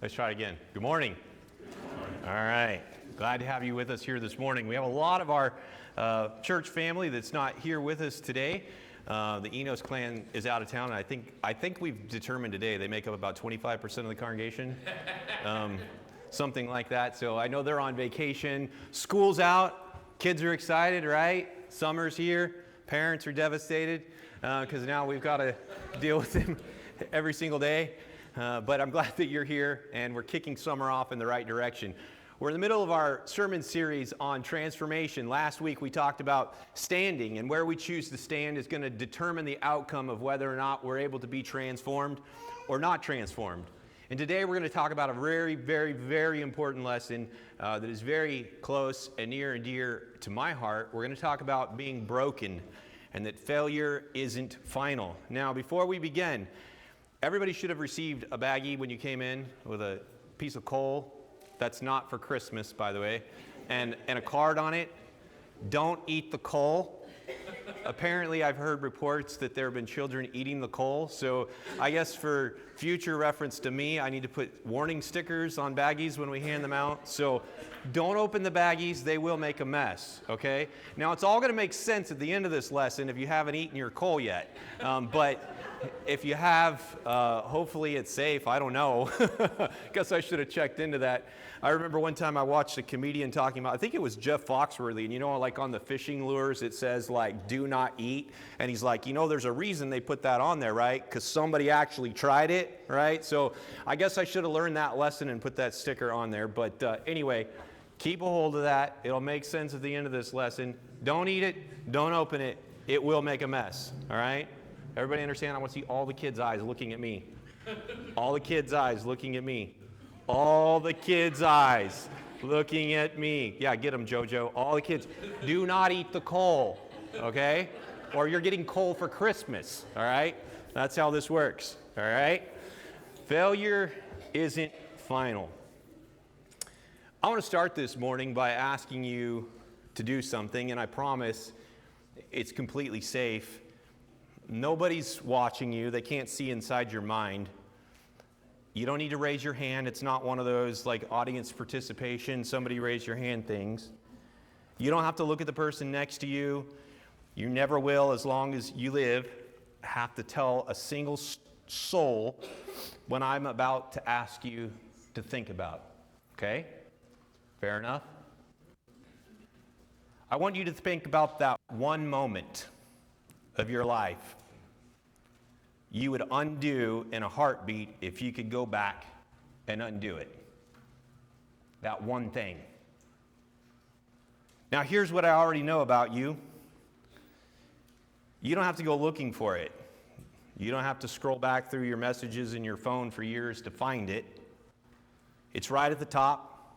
Let's try it again. Good morning. All right. Glad to have you with us here this morning. We have a lot of our church family that's not here with us today. The Enos clan is out of town, and I think we've determined today they make up about 25% of the congregation, something like that. So I know they're on vacation. School's out. Kids are excited, right? Summer's here. Parents are devastated because now we've got to deal with them every single day. But I'm glad that you're here, and we're kicking summer off in the right direction. We're in the middle of our sermon series on transformation. Last week we talked about standing, and where we choose to stand is going to determine the outcome of whether or not we're able to be transformed or not transformed. And today we're going to talk about a very, very, very important lesson that is very close and near and dear to my heart. We're going to talk about being broken and that failure isn't final. Now, before we begin, everybody should have received a baggie when you came in with a piece of coal. That's not for Christmas, by the way. And a card on it. Don't eat the coal. Apparently, I've heard reports that there have been children eating the coal. So I guess for future reference to me, I need to put warning stickers on baggies when we hand them out. So don't open the baggies. They will make a mess, okay? Now, it's all going to make sense at the end of this lesson if you haven't eaten your coal yet. But if you have, hopefully it's safe. I don't know. Guess I should have checked into that. I remember one time I watched a comedian talking about, I think it was Jeff Foxworthy, and you know, like on the fishing lures, it says like, do not eat. And he's like, you know, there's a reason they put that on there, right? Because somebody actually tried it, right? So I guess I should have learned that lesson and put that sticker on there. But anyway, keep a hold of that. It'll make sense at the end of this lesson. Don't eat it. Don't open it. It will make a mess, all right? Everybody understand? I want to see all the kids' eyes looking at me. All the kids' eyes looking at me. All the kids' eyes looking at me. Yeah, get them, JoJo. All the kids. Do not eat the coal, okay? Or you're getting coal for Christmas, all right? That's how this works, all right? Failure isn't final. I want to start this morning by asking you to do something, and I promise it's completely safe. Nobody's watching you. They can't see inside your mind. You don't need to raise your hand. It's not one of those like audience participation, somebody raise your hand things. You don't have to look at the person next to you. You never will, as long as you live, have to tell a single soul when I'm about to ask you to think about. Okay? Fair enough? I want you to think about that one moment of your life you would undo in a heartbeat if you could go back and undo it. That one thing. Now, here's what I already know about you. You don't have to go looking for it. You don't have to scroll back through your messages in your phone for years to find it. It's right at the top.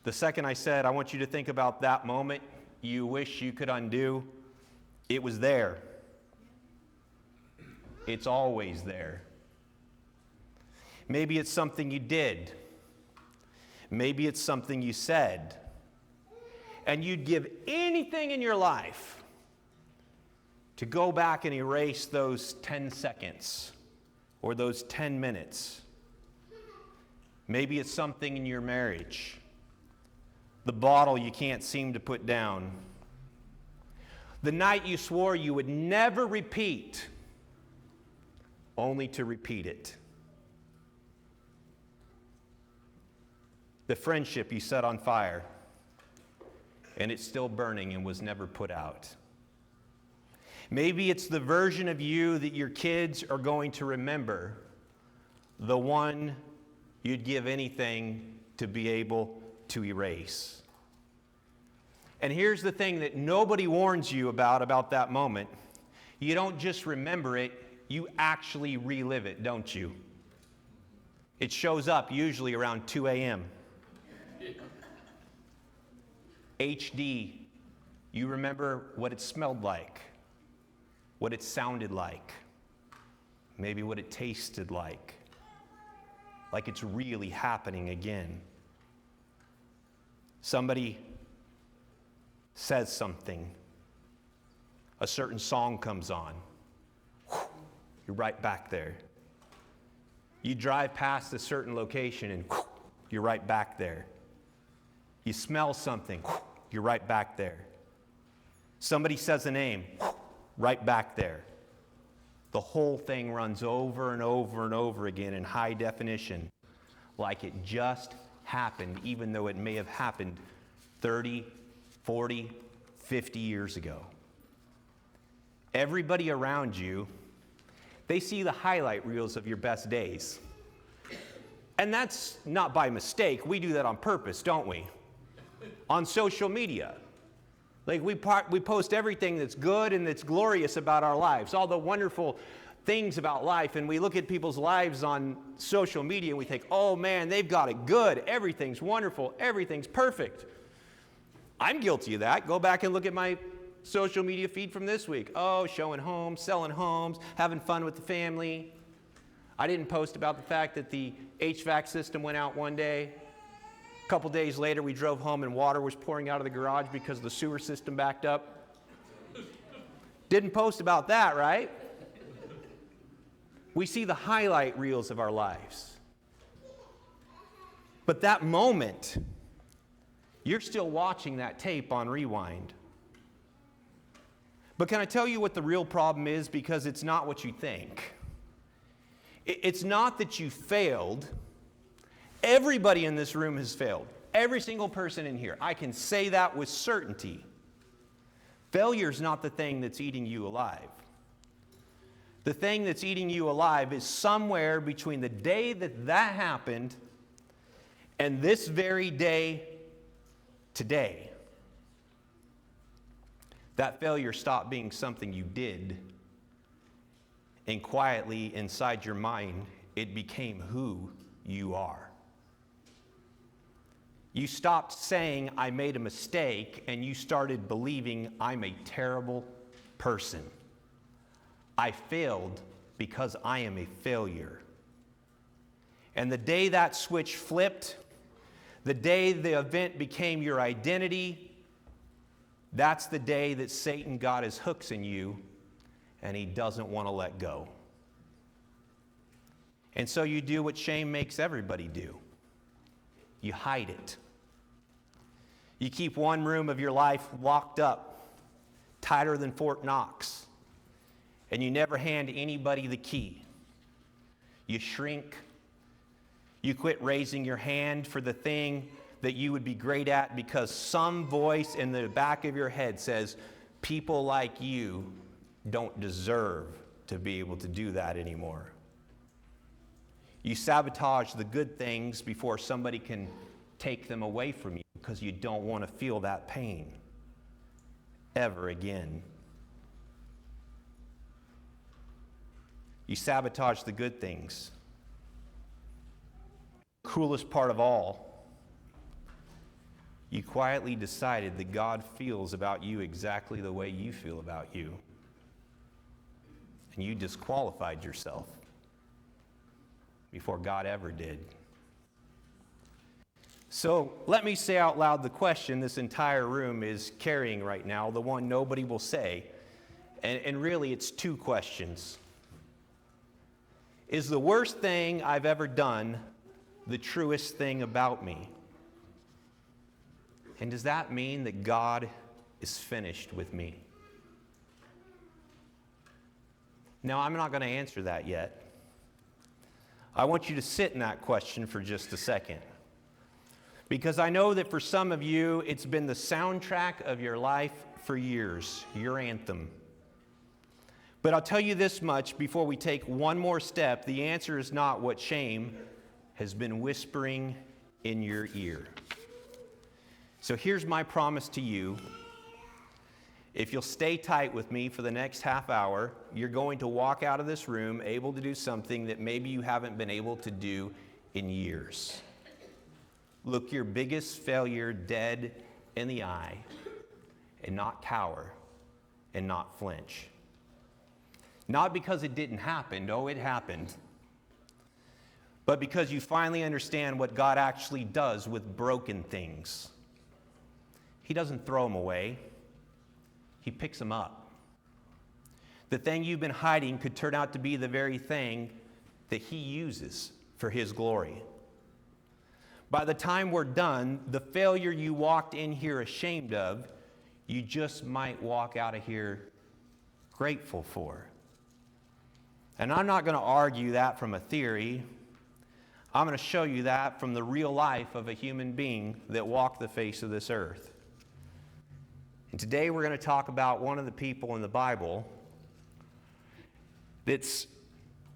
The second I said, I want you to think about that moment you wish you could undo, it was there. It's always there. Maybe it's something you did. Maybe it's something you said. And you'd give anything in your life to go back and erase those 10 seconds or those 10 minutes. Maybe it's something in your marriage. The bottle you can't seem to put down. The night you swore you would never repeat, only to repeat it. The friendship you set on fire, and it's still burning and was never put out. Maybe it's the version of you that your kids are going to remember, the one you'd give anything to be able to erase. And here's the thing that nobody warns you about that moment. You don't just remember it, you actually relive it, don't you? It shows up usually around 2 a.m. HD, you remember what it smelled like, what it sounded like, maybe what it tasted like it's really happening again. Somebody says something, a certain song comes on, you're right back there. You drive past a certain location and you're right back there. You smell something, you're right back there. Somebody says a name, right back there. The whole thing runs over and over and over again in high definition, like it just happened, even though it may have happened 30, 40, 50 years ago. Everybody around you, they see the highlight reels of your best days. And that's not by mistake. We do that on purpose, don't we? On social media. Like we post everything that's good and that's glorious about our lives, all the wonderful things about life, and we look at people's lives on social media and we think, oh man, they've got it good. Everything's wonderful. Everything's perfect. I'm guilty of that. Go back and look at my social media feed from this week. Oh, showing homes, selling homes, having fun with the family. I didn't post about the fact that the HVAC system went out one day. A couple days later, we drove home and water was pouring out of the garage because the sewer system backed up. Didn't post about that, right? We see the highlight reels of our lives. But that moment, you're still watching that tape on rewind. But can I tell you what the real problem is? Because it's not what you think. It's not that you failed. Everybody in this room has failed. Every single person in here. I can say that with certainty. Failure is not the thing that's eating you alive. The thing that's eating you alive is somewhere between the day that happened and this very day today. That failure stopped being something you did, and quietly inside your mind, it became who you are. You stopped saying, I made a mistake, and you started believing, I'm a terrible person. I failed because I am a failure. And the day that switch flipped, the day the event became your identity, that's the day that Satan got his hooks in you, and he doesn't want to let go. And so you do what shame makes everybody do. You hide it. You keep one room of your life locked up, tighter than Fort Knox, and you never hand anybody the key. You shrink. You quit raising your hand for the thing that you would be great at because some voice in the back of your head says, people like you don't deserve to be able to do that anymore. You sabotage the good things before somebody can take them away from you because you don't want to feel that pain ever again. You sabotage the good things. Coolest part of all, you quietly decided that God feels about you exactly the way you feel about you. And you disqualified yourself before God ever did. So let me say out loud the question this entire room is carrying right now, the one nobody will say. And really it's two questions. Is the worst thing I've ever done the truest thing about me? And does that mean that God is finished with me? Now, I'm not going to answer that yet. I want you to sit in that question for just a second. Because I know that for some of you, it's been the soundtrack of your life for years, your anthem. But I'll tell you this much before we take one more step. The answer is not what shame has been whispering in your ear. So here's my promise to you. If you'll stay tight with me for the next half hour, you're going to walk out of this room able to do something that maybe you haven't been able to do in years. Look your biggest failure dead in the eye and not cower and not flinch. Not because it didn't happen, no, it happened, but because you finally understand what God actually does with broken things. He doesn't throw them away. He picks them up. The thing you've been hiding could turn out to be the very thing that He uses for His glory. By the time we're done, the failure you walked in here ashamed of, you just might walk out of here grateful for. And I'm not going to argue that from a theory. I'm going to show you that from the real life of a human being that walked the face of this earth. And today we're going to talk about one of the people in the Bible that's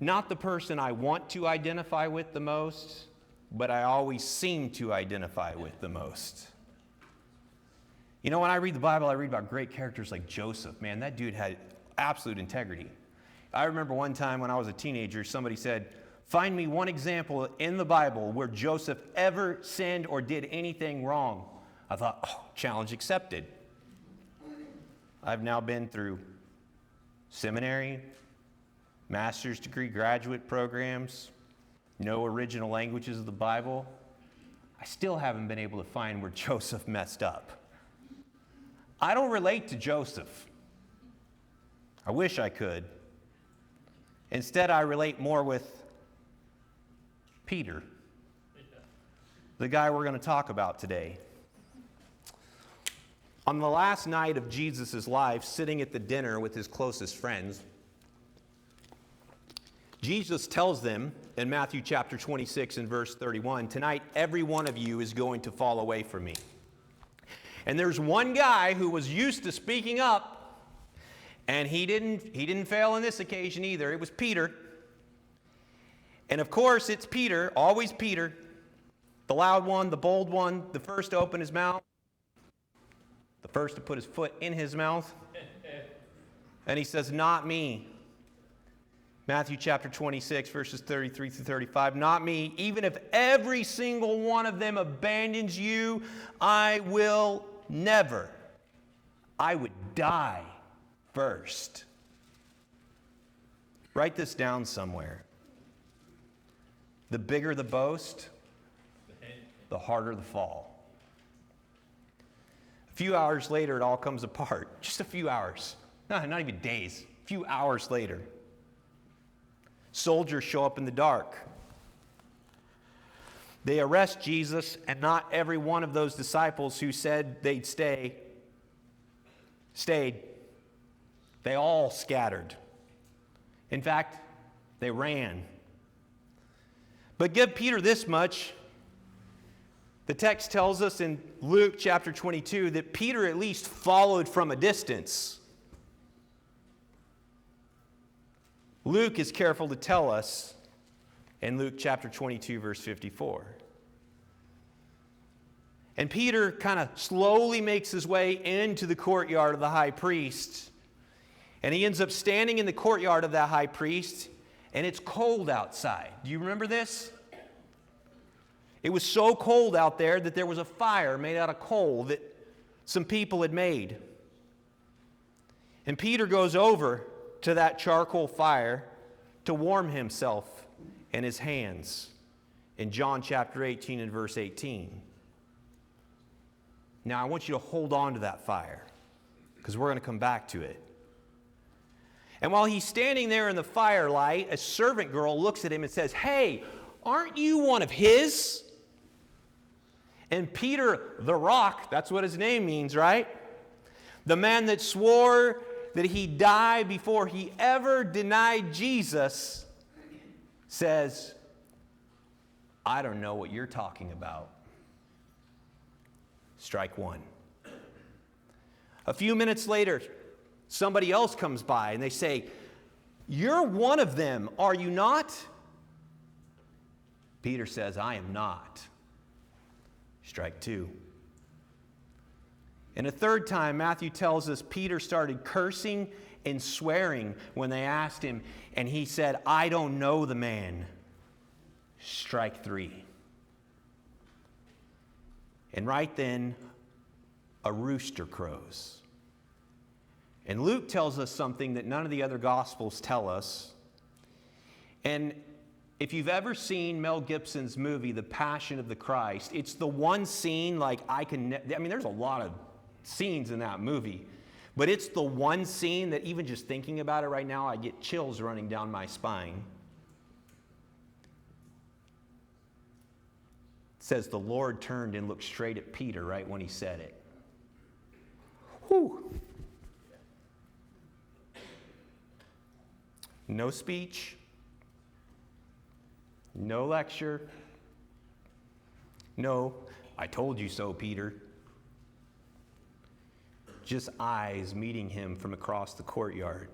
not the person I want to identify with the most, but I always seem to identify with the most. You know, when I read the Bible, I read about great characters like Joseph. Man, that dude had absolute integrity. I remember one time when I was a teenager, somebody said, find me one example in the Bible where Joseph ever sinned or did anything wrong. I thought, oh, challenge accepted. I've now been through seminary, master's degree graduate programs, no original languages of the Bible. I still haven't been able to find where Joseph messed up. I don't relate to Joseph. I wish I could. Instead, I relate more with Peter, the guy we're going to talk about today. On the last night of Jesus' life, sitting at the dinner with his closest friends, Jesus tells them in Matthew chapter 26 and verse 31, tonight every one of you is going to fall away from me. And there's one guy who was used to speaking up, and he didn't fail on this occasion either. It was Peter. And of course, it's Peter, always Peter, the loud one, the bold one, the first to open his mouth, the first to put his foot in his mouth. And he says, not me. Matthew chapter 26, verses 33 through 35, not me. Even if every single one of them abandons you, I will never. I would die first. Write this down somewhere. The bigger the boast, the harder the fall. A few hours later, it all comes apart. Just a few hours. Not even days. A few hours later. Soldiers show up in the dark. They arrest Jesus, and not every one of those disciples who said they'd stayed. They all scattered. In fact, they ran. But give Peter this much. The text tells us in Luke chapter 22 that Peter at least followed from a distance. Luke is careful to tell us in Luke chapter 22, verse 54. And Peter kind of slowly makes his way into the courtyard of the high priest. And he ends up standing in the courtyard of that high priest, and it's cold outside. Do you remember this? It was so cold out there that there was a fire made out of coal that some people had made. And Peter goes over to that charcoal fire to warm himself and his hands in John chapter 18 and verse 18. Now I want you to hold on to that fire because we're going to come back to it. And while he's standing there in the firelight, a servant girl looks at him and says, "Hey, aren't you one of his?" And Peter, the rock, that's what his name means, right? The man that swore that he'd die before he ever denied Jesus, says, "I don't know what you're talking about." Strike one. A few minutes later, somebody else comes by and they say, "You're one of them, are you not?" Peter says, "I am not." Strike two. And a third time, Matthew tells us Peter started cursing and swearing when they asked him, and he said, "I don't know the man." Strike three. And right then, a rooster crows. And Luke tells us something that none of the other Gospels tell us. And if you've ever seen Mel Gibson's movie, The Passion of the Christ, it's the one scene there's a lot of scenes in that movie, but it's the one scene that even just thinking about it right now, I get chills running down my spine. says the Lord turned and looked straight at Peter right when he said it. Whew. No speech, no lecture, no, I told you so, Peter. Just eyes meeting him from across the courtyard.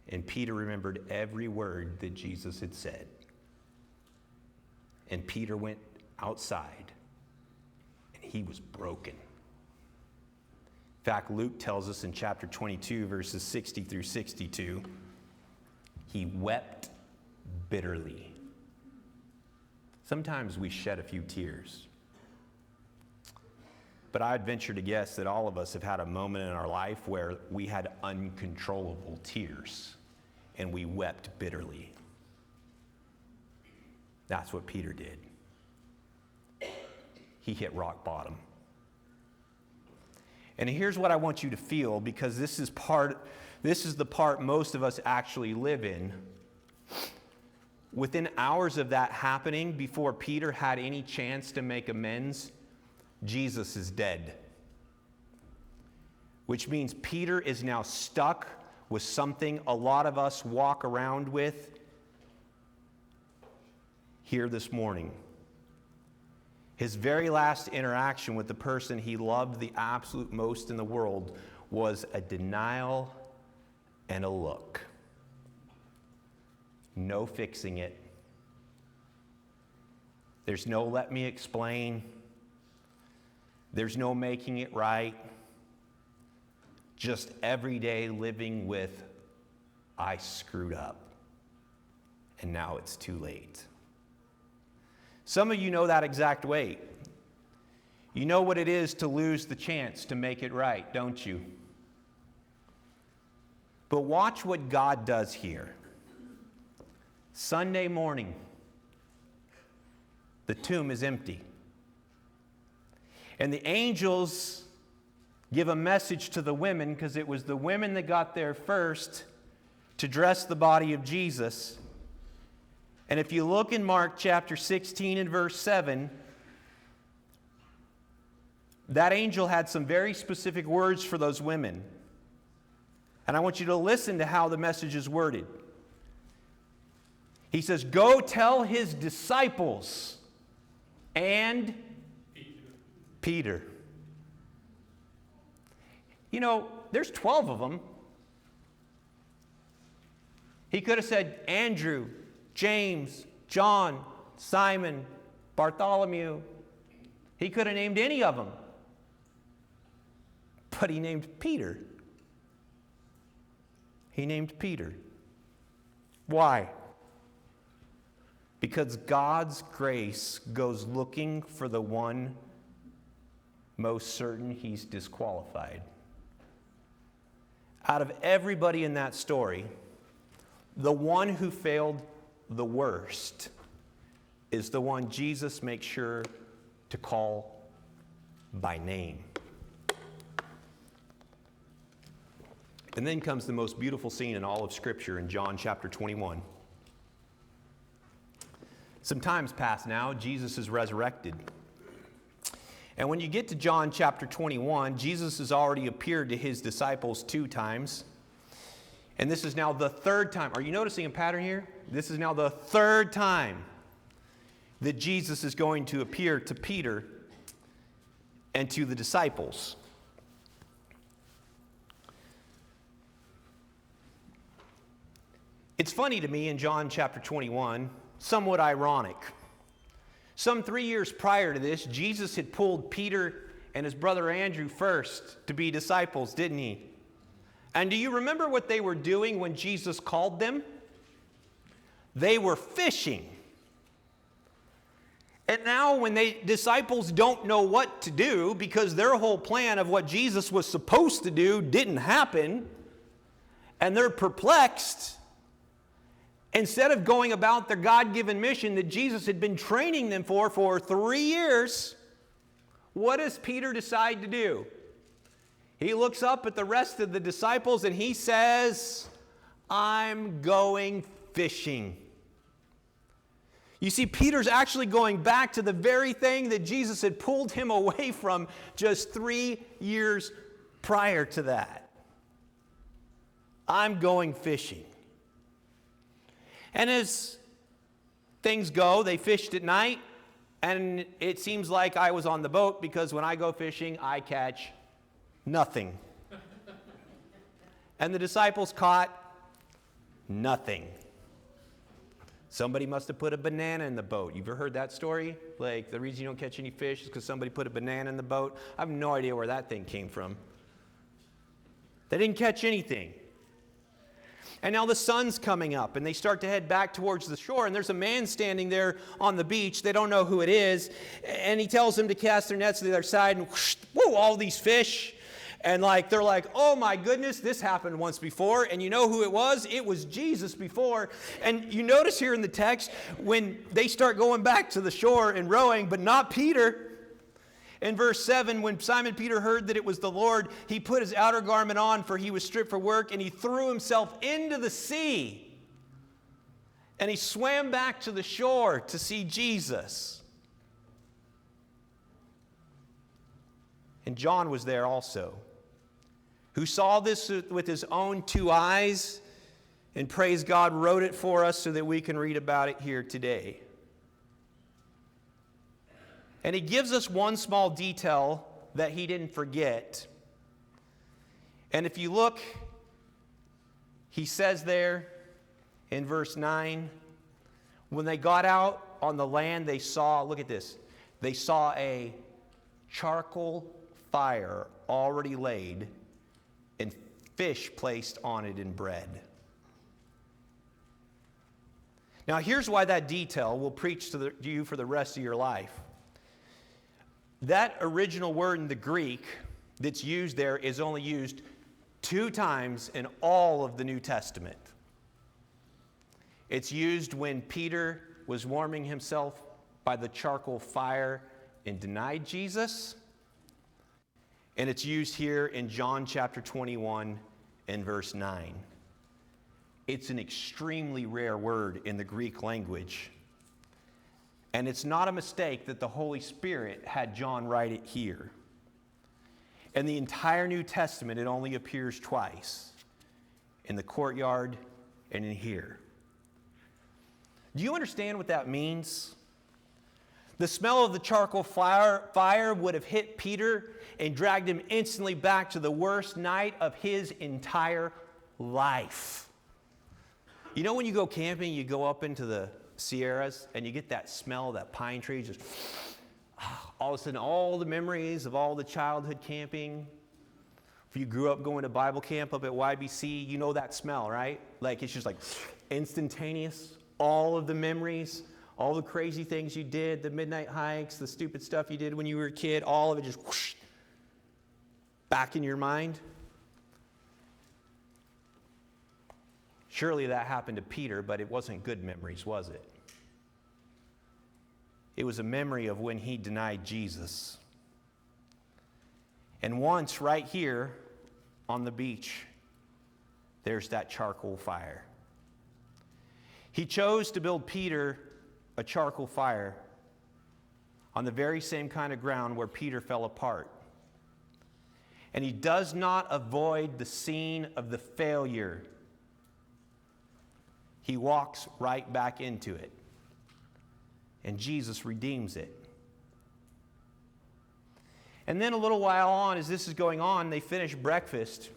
And Peter remembered every word that Jesus had said. And Peter went outside, and he was broken. In fact, Luke tells us in chapter 22, verses 60 through 62, he wept bitterly. Sometimes we shed a few tears. But I'd venture to guess that all of us have had a moment in our life where we had uncontrollable tears and we wept bitterly. That's what Peter did. He hit rock bottom. And here's what I want you to feel, because this is the part most of us actually live in. Within hours of that happening, before Peter had any chance to make amends, Jesus is dead. Which means Peter is now stuck with something a lot of us walk around with here this morning. His very last interaction with the person he loved the absolute most in the world was a denial and a look. No fixing it. There's no let me explain. There's no making it right. Just everyday living with, I screwed up, and now it's too late. Some of you know that exact way. You know what it is to lose the chance to make it right, don't you? But watch what God does here. Sunday morning, the tomb is empty. And the angels give a message to the women, because it was the women that got there first to dress the body of Jesus. And if you look in Mark chapter 16 and verse 7, that angel had some very specific words for those women. And I want you to listen to how the message is worded. He says, "Go tell his disciples and Peter." You know, there's 12 of them. He could have said Andrew, James, John, Simon, Bartholomew. He could have named any of them. But he named Peter. He named Peter. Why? Because God's grace goes looking for the one most certain he's disqualified. Out of everybody in that story, the one who failed the worst is the one Jesus makes sure to call by name. And then comes the most beautiful scene in all of Scripture in John chapter 21. Some time's passed now. Jesus is resurrected. And when you get to John chapter 21, Jesus has already appeared to his disciples 2 times. And this is now the 3rd time. Are you noticing a pattern here? This is now the 3rd time that Jesus is going to appear to Peter and to the disciples. It's funny to me in John chapter 21, somewhat ironic. Some 3 years prior to this, Jesus had pulled Peter and his brother Andrew first to be disciples, didn't he? And do you remember what they were doing when Jesus called them? They were fishing. And now when disciples don't know what to do because their whole plan of what Jesus was supposed to do didn't happen, and they're perplexed, instead of going about their God-given mission that Jesus had been training them for 3 years, what does Peter decide to do? He looks up at the rest of the disciples and he says, "I'm going fishing." You see, Peter's actually going back to the very thing that Jesus had pulled him away from just 3 years prior to that. I'm going fishing. And as things go, they fished at night, and it seems like I was on the boat because when I go fishing, I catch nothing. And the disciples caught nothing. Somebody must have put a banana in the boat. You've ever heard that story? Like, the reason you don't catch any fish is because somebody put a banana in the boat. I have no idea where that thing came from. They didn't catch anything. And now the sun's coming up, and they start to head back towards the shore, and there's a man standing there on the beach. They don't know who it is, and he tells them to cast their nets to the other side, and whoosh, whoa, all these fish. And they're like, oh my goodness, this happened once before. And you know who it was? It was Jesus before. And you notice here in the text, when they start going back to the shore and rowing, but not Peter. In verse 7, when Simon Peter heard that it was the Lord, he put his outer garment on, for he was stripped for work, and he threw himself into the sea. And he swam back to the shore to see Jesus. And John was there also, who saw this with his own 2 eyes, and praise God, wrote it for us so that we can read about it here today. And he gives us one small detail that he didn't forget. And if you look, he says there in verse 9, when they got out on the land, they saw, look at this, they saw a charcoal fire already laid, and fish placed on it and bread. Now here's why that detail will preach to you for the rest of your life. That original word in the Greek that's used there is only used 2 times in all of the New Testament. It's used when Peter was warming himself by the charcoal fire and denied Jesus. And it's used here in John chapter 21 and verse 9. It's an extremely rare word in the Greek language. And it's not a mistake that the Holy Spirit had John write it here. In the entire New Testament, it only appears twice, in the courtyard and in here. Do you understand what that means? The smell of the charcoal fire would have hit Peter and dragged him instantly back to the worst night of his entire life. You know when you go camping, you go up into the Sierras and you get that smell of that pine tree, just all of a sudden all the memories of all the childhood camping. If you grew up going to Bible camp up at YBC, you know that smell, right? Like it's just like instantaneous, all of the memories. All the crazy things you did, the midnight hikes, the stupid stuff you did when you were a kid, all of it just whoosh, back in your mind. Surely that happened to Peter, but it wasn't good memories, was it? It was a memory of when he denied Jesus. And once, right here on the beach, there's that charcoal fire. He chose to build Peter a charcoal fire on the very same kind of ground where Peter fell apart. And he does not avoid the scene of the failure. He walks right back into it. And Jesus redeems it. And then a little while on, as this is going on, they finish breakfast.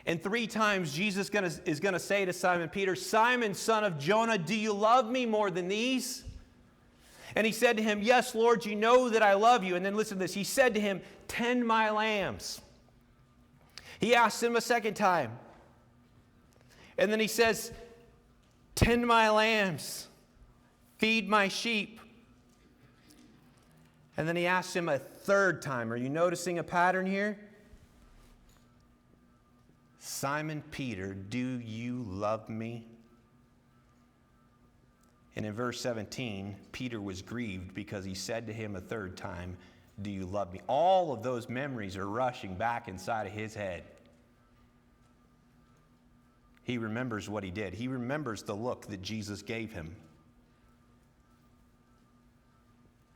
And 3 times Jesus is going to say to Simon Peter, Simon, son of Jonah, do you love me more than these? And he said to him, yes, Lord, you know that I love you. And then listen to this. He said to him, tend my lambs. He asked him a second time. And then he says, tend my lambs. Feed my sheep. And then he asks him a third time. Are you noticing a pattern here? Simon Peter, do you love me? And in verse 17, Peter was grieved because he said to him a third time, do you love me? All of those memories are rushing back inside of his head. He remembers what he did. He remembers the look that Jesus gave him.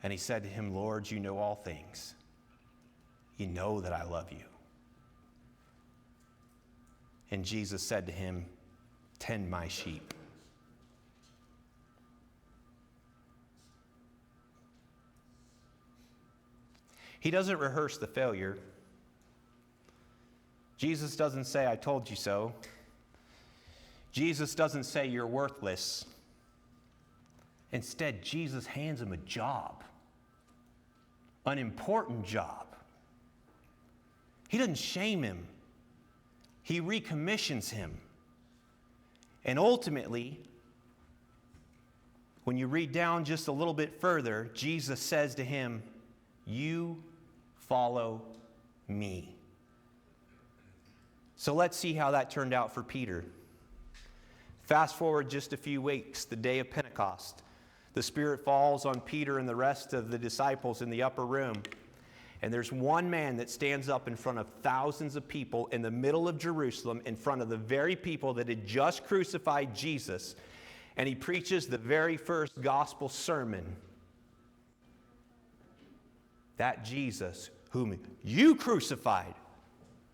And he said to him, Lord, you know all things. You know that I love you. And Jesus said to him, tend my sheep. He doesn't rehearse the failure. Jesus doesn't say, I told you so. Jesus doesn't say you're worthless. Instead, Jesus hands him a job, an important job. He doesn't shame him. He recommissions him. And ultimately, when you read down just a little bit further, Jesus says to him, you follow me. So let's see how that turned out for Peter. Fast forward just a few weeks, the day of Pentecost. The Spirit falls on Peter and the rest of the disciples in the upper room. And there's one man that stands up in front of thousands of people in the middle of Jerusalem, in front of the very people that had just crucified Jesus. And he preaches the very first gospel sermon. That Jesus whom you crucified,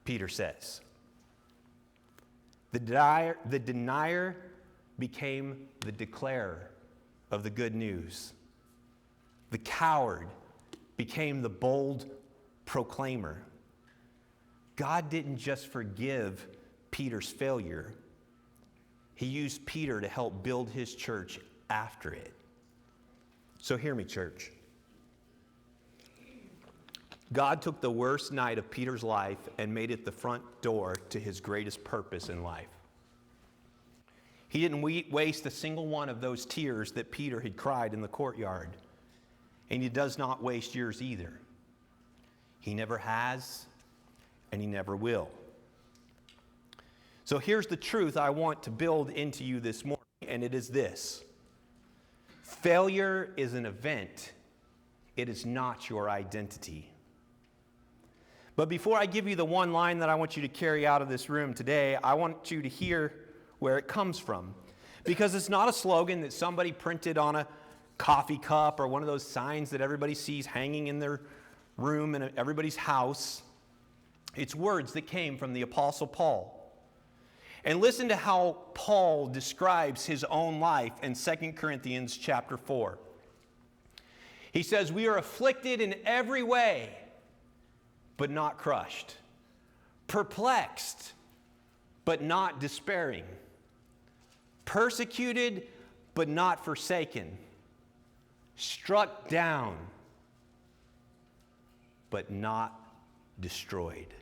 Peter says. The denier became the declarer of the good news. The coward became the bold proclaimer. God didn't just forgive Peter's failure. He used Peter to help build his church after it. So hear me, church. God took the worst night of Peter's life and made it the front door to his greatest purpose in life. He didn't waste a single one of those tears that Peter had cried in the courtyard. And he does not waste yours either. He never has, and he never will. So here's the truth I want to build into you this morning, and it is this. Failure is an event. It is not your identity. But before I give you the one line that I want you to carry out of this room today, I want you to hear where it comes from. Because it's not a slogan that somebody printed on a coffee cup or one of those signs that everybody sees hanging in their room in everybody's house. It's words that came from the Apostle Paul. And listen to how Paul describes his own life in 2 Corinthians chapter 4. He says, we are afflicted in every way, but not crushed. Perplexed, but not despairing. Persecuted, but not forsaken. Struck down, but not destroyed.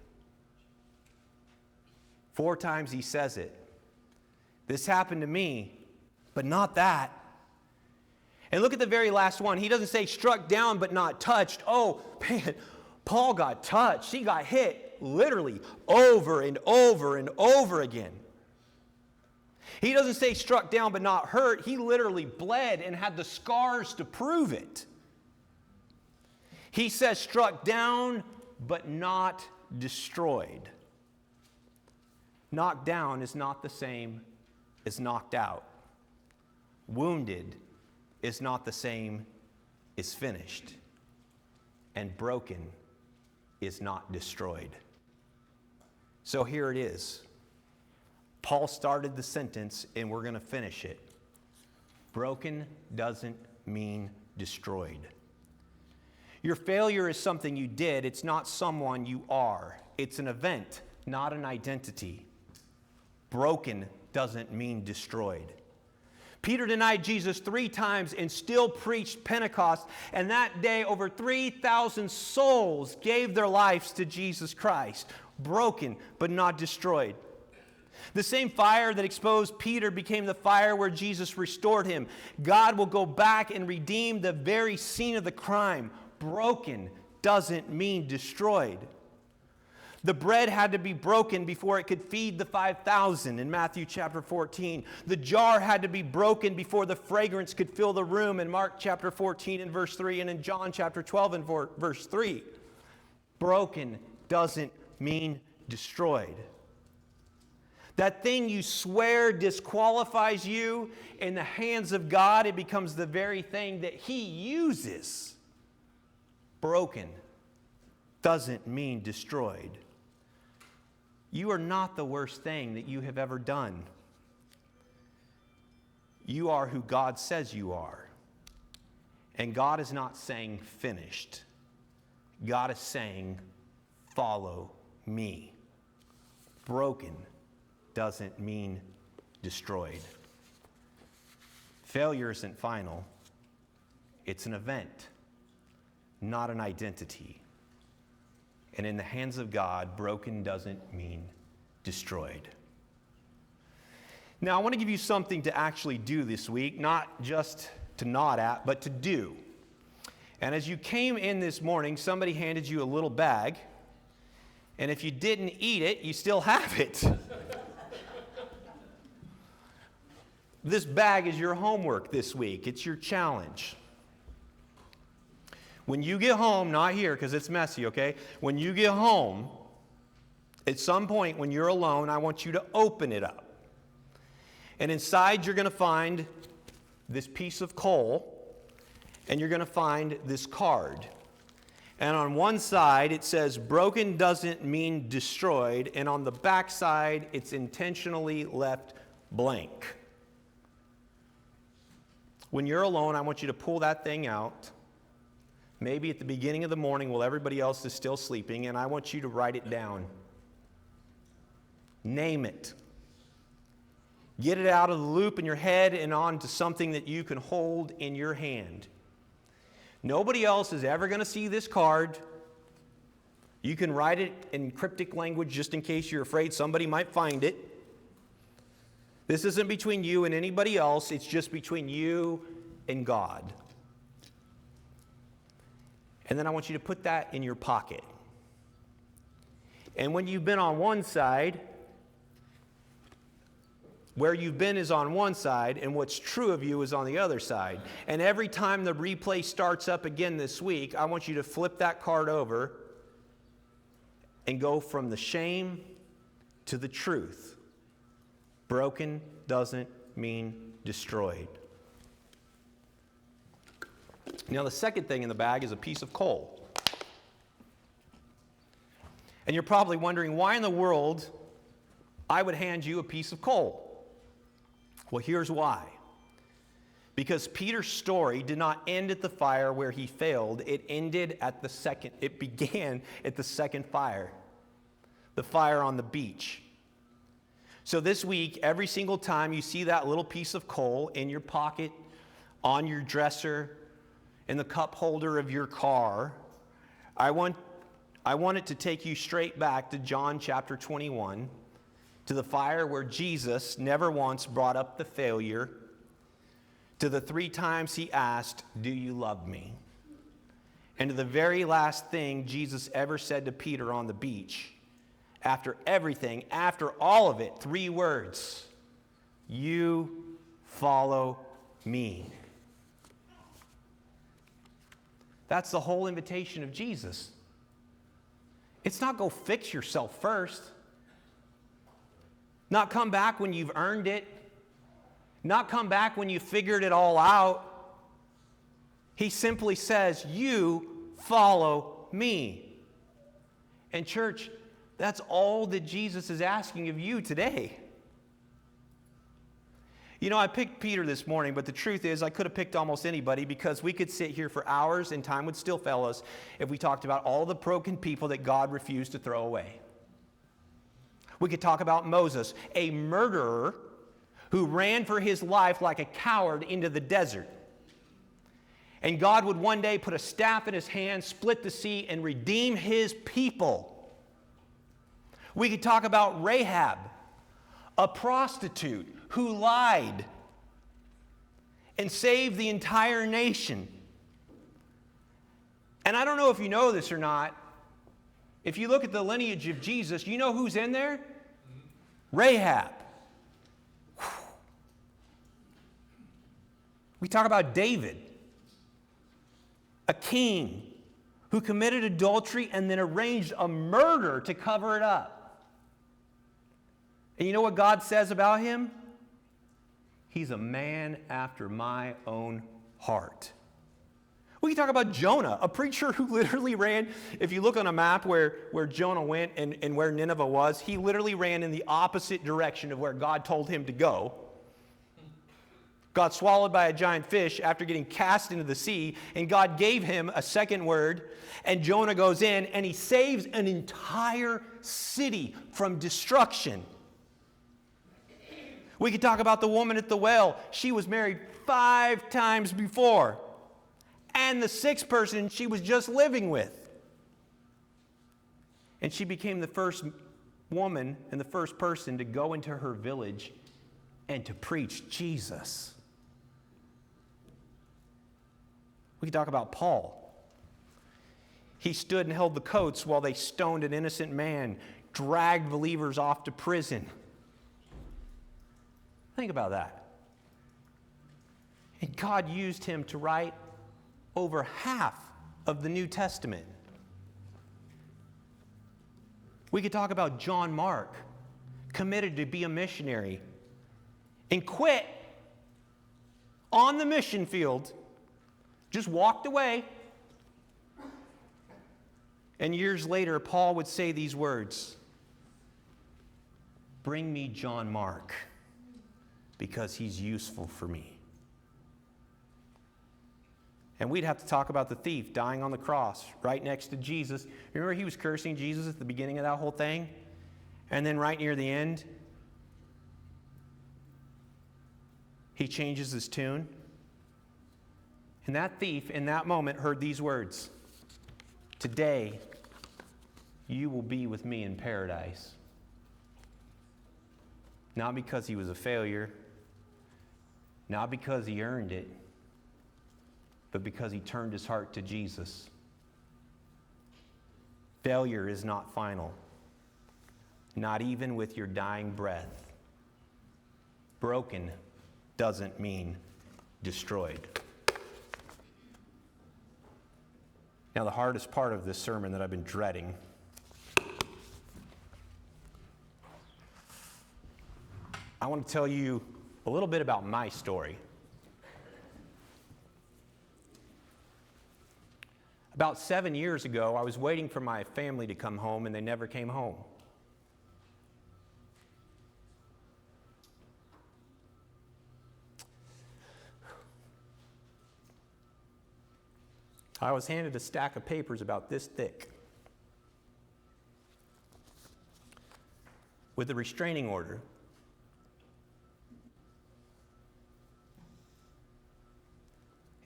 4 times he says it. This happened to me, but not that. And look at the very last one. He doesn't say struck down, but not touched. Oh, man, Paul got touched. He got hit literally over and over and over again. He doesn't say struck down, but not hurt. He literally bled and had the scars to prove it. He says struck down, but not destroyed. Knocked down is not the same as knocked out. Wounded is not the same as finished. And broken is not destroyed. So here it is. Paul started the sentence, and we're going to finish it. Broken doesn't mean destroyed. Your failure is something you did. It's not someone you are. It's an event, not an identity. Broken doesn't mean destroyed. Peter denied Jesus 3 times and still preached Pentecost. And that day, over 3,000 souls gave their lives to Jesus Christ. Broken, but not destroyed. The same fire that exposed Peter became the fire where Jesus restored him. God will go back and redeem the very scene of the crime. Broken doesn't mean destroyed. The bread had to be broken before it could feed the 5,000 in Matthew chapter 14. The jar had to be broken before the fragrance could fill the room in Mark chapter 14 and verse 3 and in John chapter 12 and verse 3. Broken doesn't mean destroyed. That thing you swear disqualifies you in the hands of God, it becomes the very thing that He uses Broken doesn't mean destroyed. You are not the worst thing that you have ever done. You are who God says you are. And God is not saying finished. God is saying, follow me. Broken doesn't mean destroyed. Failure isn't final. It's an event, not an identity. And in the hands of God, broken doesn't mean destroyed. Now, I want to give you something to actually do this week, not just to nod at, but to do. And as you came in this morning, somebody handed you a little bag. And if you didn't eat it, you still have it. This bag is your homework this week. It's your challenge. When you get home, not here because it's messy, okay? When you get home, at some point when you're alone, I want you to open it up. And inside you're going to find this piece of coal, and you're going to find this card. And on one side it says, broken doesn't mean destroyed, and on the back side it's intentionally left blank. When you're alone, I want you to pull that thing out, maybe at the beginning of the morning while everybody else is still sleeping, and I want you to write it down. Name it. Get it out of the loop in your head and onto something that you can hold in your hand. Nobody else is ever going to see this card. You can write it in cryptic language just in case you're afraid somebody might find it. This isn't between you and anybody else. It's just between you and God. And then I want you to put that in your pocket. And when you've been on one side, where you've been is on one side, and what's true of you is on the other side. And every time the replay starts up again this week, I want you to flip that card over and go from the shame to the truth. Broken doesn't mean destroyed. Now, the second thing in the bag is a piece of coal. And you're probably wondering why in the world I would hand you a piece of coal. Well, here's why. Because Peter's story did not end at the fire where he failed. It began at the second fire, the fire on the beach. So this week, every single time you see that little piece of coal in your pocket, on your dresser, in the cup holder of your car, I want it to take you straight back to John chapter 21, to the fire where Jesus never once brought up the failure, to the 3 times he asked, "Do you love me?" And to the very last thing Jesus ever said to Peter on the beach, after everything, after all of it, 3 words: "You follow me." That's the whole invitation of Jesus. It's not go fix yourself first. Not come back when you've earned it. Not come back when you figured it all out. He simply says, "You follow me." And church, that's all that Jesus is asking of you today. You know, I picked Peter this morning, but the truth is I could have picked almost anybody, because we could sit here for hours and time would still fail us if we talked about all the broken people that God refused to throw away. We could talk about Moses, a murderer who ran for his life like a coward into the desert. And God would one day put a staff in his hand, split the sea, and redeem his people. We could talk about Rahab, a prostitute who lied and saved the entire nation. And I don't know if you know this or not. If you look at the lineage of Jesus, you know who's in there? Rahab. We talk about David, a king who committed adultery and then arranged a murder to cover it up. And you know what God says about him? He's a man after my own heart. We can talk about Jonah, a preacher who literally ran. If you look on a map where Jonah went and where Nineveh was, he literally ran in the opposite direction of where God told him to go. Got swallowed by a giant fish after getting cast into the sea, and God gave him a second word, and Jonah goes in and he saves an entire city from destruction. We could talk about the woman at the well. She was married 5 times before, and the 6th person she was just living with. And she became the first woman and the first person to go into her village and to preach Jesus. We can talk about Paul. He stood and held the coats while they stoned an innocent man, dragged believers off to prison. Think about that. And God used him to write over half of the New Testament. We could talk about John Mark, committed to be a missionary, and quit on the mission field, just walked away. And years later, Paul would say these words, "Bring me John Mark, because he's useful for me." And we'd have to talk about the thief dying on the cross right next to Jesus. Remember, he was cursing Jesus at the beginning of that whole thing? And then right near the end, he changes his tune. And that thief, in that moment, heard these words, "Today, you will be with me in paradise." Not because he was a failure, not because he earned it, but because he turned his heart to Jesus. Failure is not final, not even with your dying breath. Broken doesn't mean destroyed. Now, the hardest part of this sermon that I've been dreading I want to tell you a little bit about my story. About 7 years ago, I was waiting for my family to come home, and they never came home. I was handed a stack of papers about this thick with a restraining order.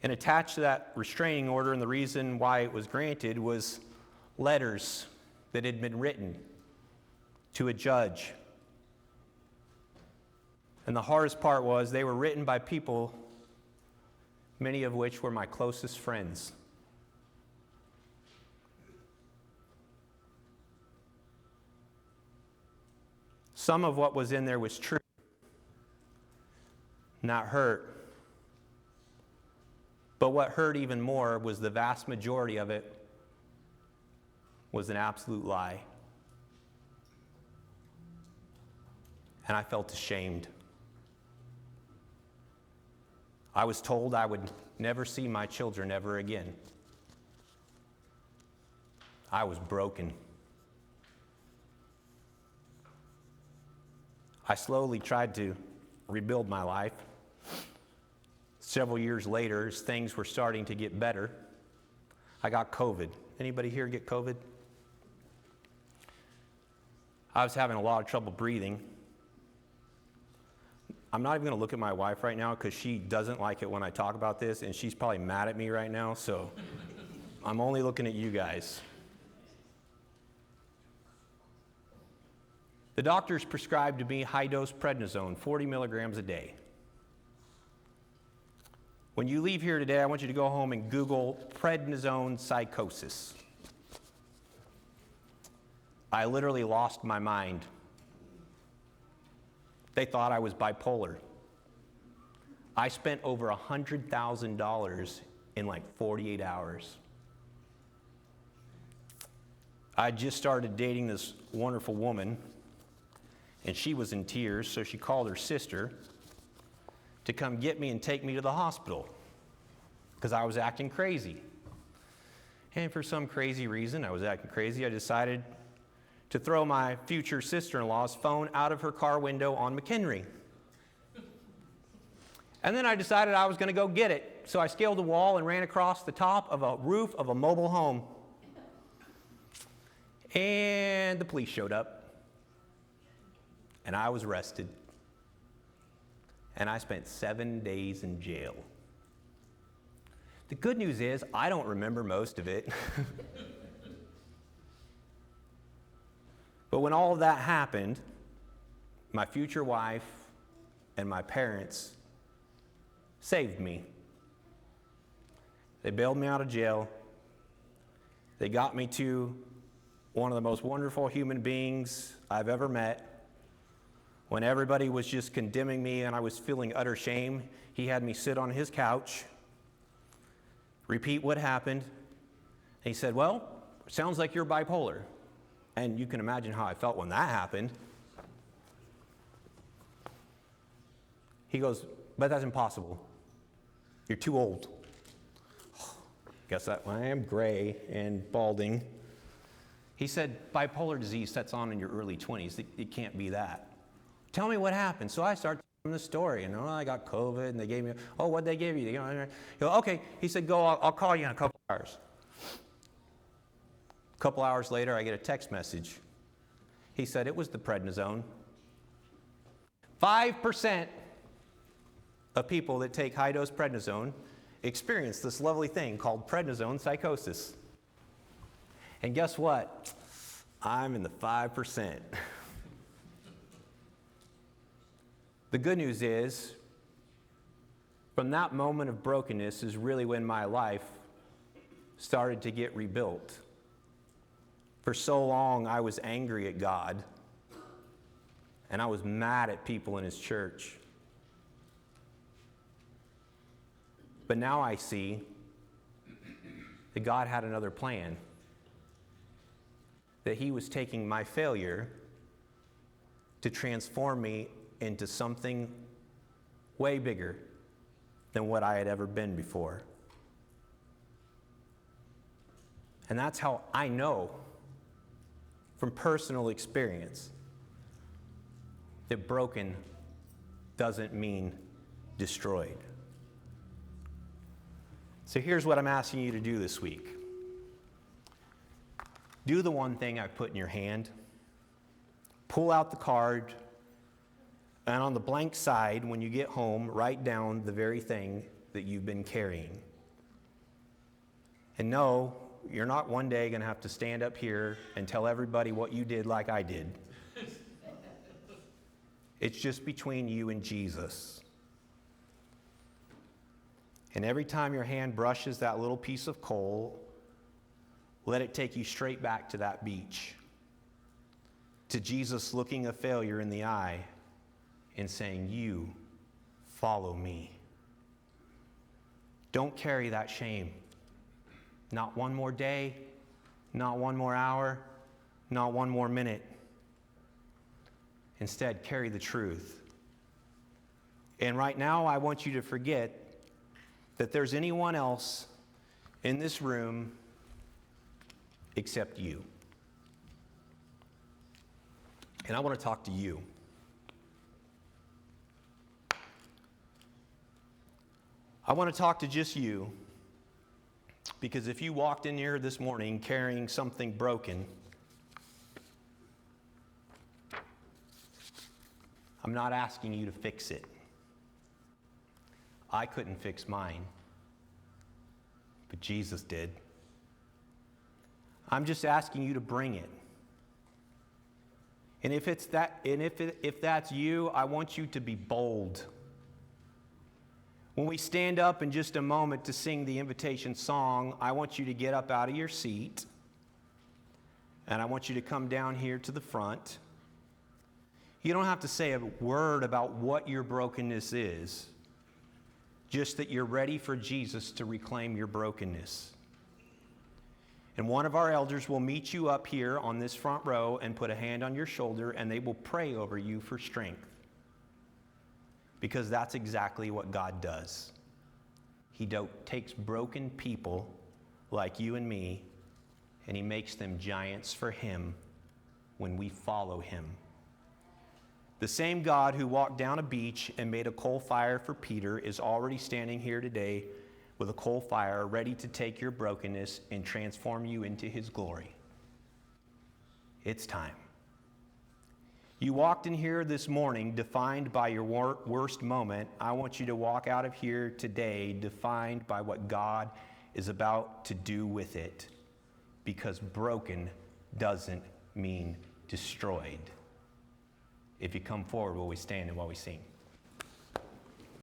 And attached to that restraining order, and the reason why it was granted, was letters that had been written to a judge. And the hardest part was they were written by people, many of which were my closest friends. Some of what was in there was true, not hurt. But what hurt even more was the vast majority of it was an absolute lie. And I felt ashamed. I was told I would never see my children ever again. I was broken. I slowly tried to rebuild my life. Several years later, as things were starting to get better, I got COVID. Anybody here get COVID? I was having a lot of trouble breathing. I'm not even going to look at my wife right now because she doesn't like it when I talk about this, and she's probably mad at me right now, so I'm only looking at you guys. The doctors prescribed to me high-dose prednisone, 40 milligrams a day. When you leave here today, I want you to go home and Google prednisone psychosis. I literally lost my mind. They thought I was bipolar. I spent over $100,000 in like 48 hours. I just started dating this wonderful woman, and she was in tears, so she called her sister to come get me and take me to the hospital. because I was acting crazy. And for some crazy reason, I was acting crazy. I decided to throw my future sister-in-law's phone out of her car window on McHenry. And then I decided I was going to go get it. So I scaled the wall and ran across the top of a roof of a mobile home. And the police showed up. And I was arrested. And I spent 7 days in jail. The good news is, I don't remember most of it. But when all of that happened, my future wife and my parents saved me. They bailed me out of jail. They got me to one of the most wonderful human beings I've ever met. When everybody was just condemning me and I was feeling utter shame, he had me sit on his couch, repeat what happened. And he said, "Well, sounds like you're bipolar." And you can imagine how I felt when that happened. He goes, "But that's impossible. You're too old." Guess that I am gray and balding. He said, "Bipolar disease sets on in your early 20s. It can't be that. Tell me what happened." So I started telling the story. And I got COVID, and they gave me, what'd they give you? Okay. He said, "Go, I'll call you in a couple hours." A couple hours later, I get a text message. He said it was the prednisone. 5% of people that take high-dose prednisone experience this lovely thing called prednisone psychosis. And guess what? I'm in the 5%. The good news is, from that moment of brokenness is really when my life started to get rebuilt. For so long, I was angry at God, and I was mad at people in His church. But now I see that God had another plan, that He was taking my failure to transform me into something way bigger than what I had ever been before. And that's how I know from personal experience that broken doesn't mean destroyed. So here's what I'm asking you to do this week. Do the one thing I've put in your hand. Pull out the card, and on the blank side, when you get home, write down the very thing that you've been carrying. And no, you're not one day going to have to stand up here and tell everybody what you did like I did. It's just between you and Jesus. And every time your hand brushes that little piece of coal, let it take you straight back to that beach, to Jesus looking a failure in the eye and saying, "You follow me." Don't carry that shame. Not one more day, not one more hour, not one more minute. Instead, carry the truth. And right now, I want you to forget that there's anyone else in this room except you. And I want to talk to you. I want to talk to just you, because if you walked in here this morning carrying something broken, I'm not asking you to fix it. I couldn't fix mine, but Jesus did. I'm just asking you to bring it. And if that's you, I want you to be bold. When we stand up in just a moment to sing the invitation song, I want you to get up out of your seat, and I want you to come down here to the front. You don't have to say a word about what your brokenness is, just that you're ready for Jesus to reclaim your brokenness. And one of our elders will meet you up here on this front row and put a hand on your shoulder, and they will pray over you for strength. Because that's exactly what God does. He takes broken people like you and me, and he makes them giants for him when we follow him. The same God who walked down a beach and made a coal fire for Peter is already standing here today with a coal fire ready to take your brokenness and transform you into his glory. It's time. You walked in here this morning defined by your worst moment. I want you to walk out of here today defined by what God is about to do with it. Because broken doesn't mean destroyed. If you come forward, will we stand and while we sing?